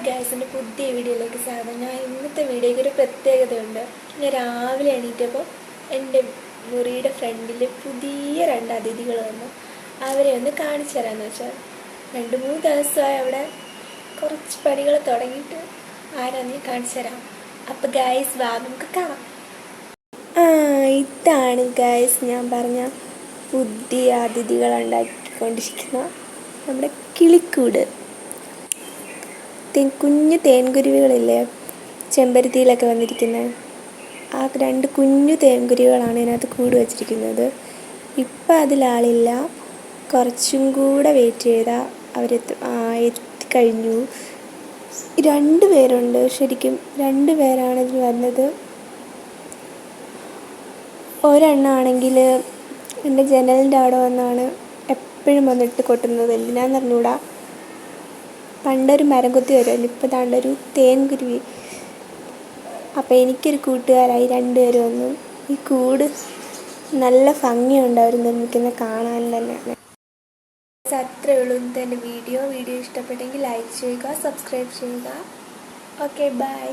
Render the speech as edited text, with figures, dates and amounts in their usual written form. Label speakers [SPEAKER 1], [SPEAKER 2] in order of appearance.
[SPEAKER 1] ഗൈസിൻ്റെ പുതിയ വീഡിയോയിലേക്ക് സ്വാഗതം. ഞാൻ ഇന്നത്തെ വീഡിയോയ്ക്ക് ഒരു പ്രത്യേകതയുണ്ട്. ഞാൻ രാവിലെ എണീറ്റപ്പോൾ എൻ്റെ മുറിയുടെ ഫ്രണ്ടിൽ പുതിയ 2 അതിഥികൾ വന്നു. അവരെ ഒന്ന് കാണിച്ചു തരാമെന്ന് വെച്ചാൽ 2-3 ദിവസമായി അവിടെ കുറച്ച് പണികൾ തുടങ്ങിയിട്ട് ആരാന്ന് കാണിച്ചു തരാം. അപ്പോൾ ഗൈസ് വാ നമുക്ക് കാണാം. ഇതാണ് ഗൈസ് ഞാൻ പറഞ്ഞ പുതിയ അതിഥികൾ ഉണ്ടാക്കിക്കൊണ്ടിരിക്കുന്ന നമ്മുടെ കിളിക്കൂട്. കുഞ്ഞു തേൻകുരുവികളില്ലേ ചെമ്പരത്തിയിലൊക്കെ വന്നിരിക്കുന്നത്, ആ 2 കുഞ്ഞു തേൻകുരുവികളാണ് ഇതിനകത്ത് കൂട് വച്ചിരിക്കുന്നത്. ഇപ്പം അതിലാളില്ല, കുറച്ചും കൂടെ വെയിറ്റ് ചെയ്താൽ എത്തിക്കഴിഞ്ഞു. 2 പേരുണ്ട്, ശരിക്കും 2 പേരാണ് ഇതിൽ വന്നത്. ഒരെണ്ണമാണെങ്കിൽ എൻ്റെ ജനലിൻ്റെ അവിടെ വന്നാണ് എപ്പോഴും വന്നിട്ട് കൊട്ടുന്നത്. എന്തിനാന്ന് അറിഞ്ഞൂടാ. പണ്ടൊരു മരം കൊത്തി വരുമല്ലോ, ഇപ്പോൾ താണ്ടൊരു തേൻകുരുവി. അപ്പോൾ എനിക്കൊരു കൂട്ടുകാരായി 2 പേര് വന്നു. ഈ കൂട് നല്ല ഭംഗിയുണ്ട് അവർ നിർമ്മിക്കുന്ന കാണാൻ തന്നെ. അത്രയേ ഉള്ളൂ ഇന്നത്തെ എൻ്റെ വീഡിയോ ഇഷ്ടപ്പെട്ടെങ്കിൽ ലൈക്ക് ചെയ്യുക, സബ്സ്ക്രൈബ് ചെയ്യുക. Okay, by.